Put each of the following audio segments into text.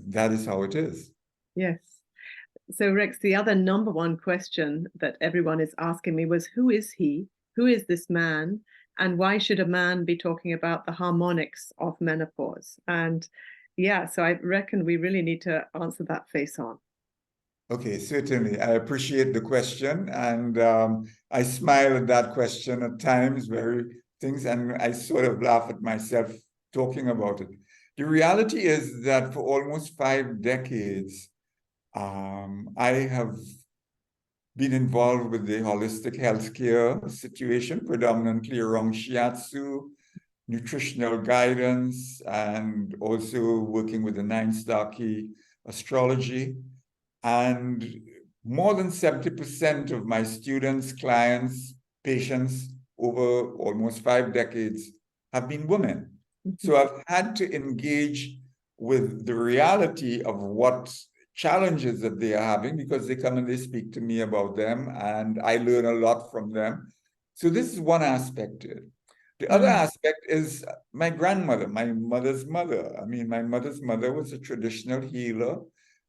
that is how it is. Yes. So Rex, the other number one question that everyone is asking me was, who is he? Who is this man? And why should a man be talking about the harmonics of menopause? And yeah, so I reckon we really need to answer that face on. Okay, certainly. I appreciate the question, and I smile at that question at times, and I sort of laugh at myself talking about it. The reality is that for almost 5 decades, I have been involved with the holistic healthcare situation, predominantly around shiatsu, nutritional guidance, and also working with the nine-star key astrology. And more than 70% of my students, clients, patients over almost 5 decades have been women. So I've had to engage with the reality of what challenges that they are having, because they come and they speak to me about them, and I learn a lot from them. So this is one aspect to it. The other aspect is my grandmother, my mother's mother. I mean, my mother's mother was a traditional healer,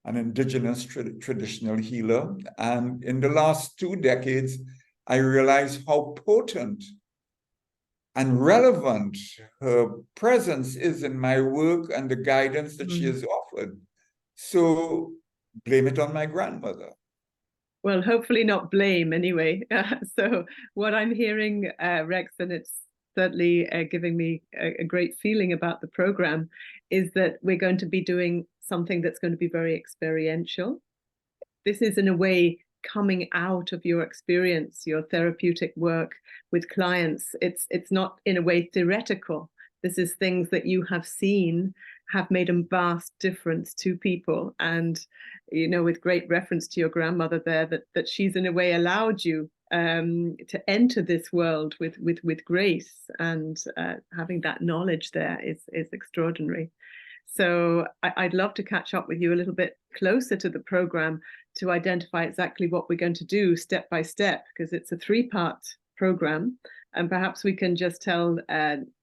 an indigenous traditional healer. And in the last 2 decades, I realized how potent and relevant her presence is in my work and the guidance that she has offered. So blame it on my grandmother. Well, hopefully not blame anyway. So what I'm hearing, Rex, and it's certainly giving me a great feeling about the program, is that we're going to be doing something that's going to be very experiential. This is in a way coming out of your experience, your therapeutic work with clients. It's not in a way theoretical. This is things that you have seen have made a vast difference to people. And, you know, with great reference to your grandmother there, that she's in a way allowed you to enter this world with grace, and having that knowledge there is extraordinary. So I'd love to catch up with you a little bit closer to the program to identify exactly what we're going to do step by step, because it's a 3-part program. And perhaps we can just tell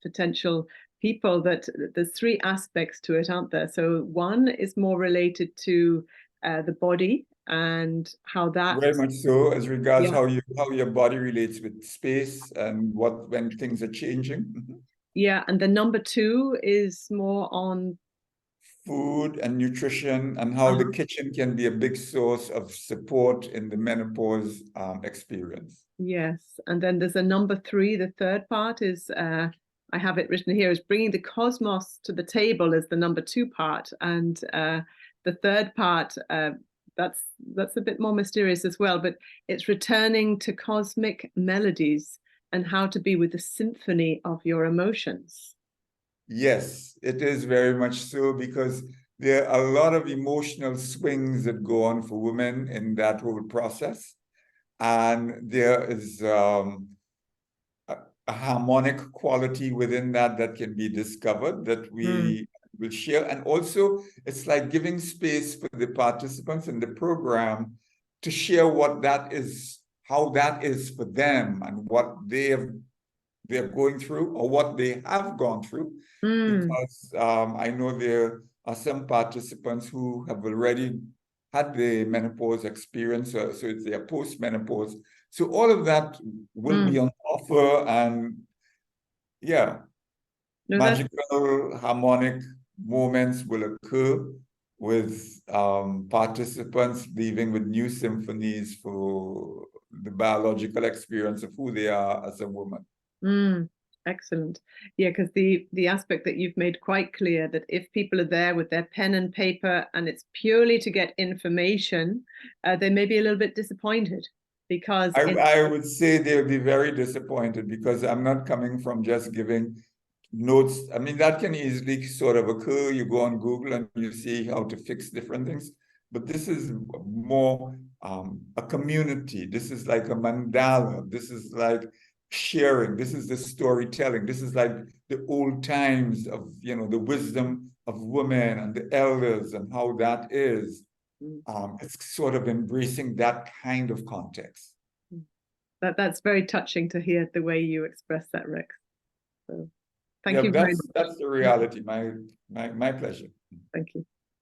potential people that there's 3 aspects to it, aren't there? So one is more related to the body and how that... Very much so, as regards how your body relates with space and when things are changing. Yeah, and the number 2 is more on food and nutrition, and how the kitchen can be a big source of support in the menopause experience. Yes, and then there's a number 3. The third part is, I have it written here, is bringing the cosmos to the table as the number 2 part, and the third part, that's a bit more mysterious as well, but it's returning to cosmic melodies and how to be with the symphony of your emotions. Yes, it is very much so, because there are a lot of emotional swings that go on for women in that whole process. And there is a harmonic quality within that can be discovered, that we will share. And also, it's like giving space for the participants in the program to share what that is, how that is for them, and what they're going through, or what they have gone through. Because I know there are some participants who have already had the menopause experience, so it's their post-menopause. So all of that will be on offer, and magical harmonic moments will occur with participants leaving with new symphonies for the biological experience of who they are as a woman. Excellent. Yeah, because the aspect that you've made quite clear, that if people are there with their pen and paper and it's purely to get information, they may be a little bit disappointed, because I would say they'll be very disappointed, because I'm not coming from just giving notes. I mean, that can easily sort of occur. You go on Google and you see how to fix different things. But this is more a community. This is like a mandala. This is like sharing. This is the storytelling. This is like the old times of, the wisdom of women and the elders, and how that is. It's sort of embracing that kind of context. That's very touching to hear the way you express that, Rex. So thank you very much. That's the reality. My pleasure. Thank you.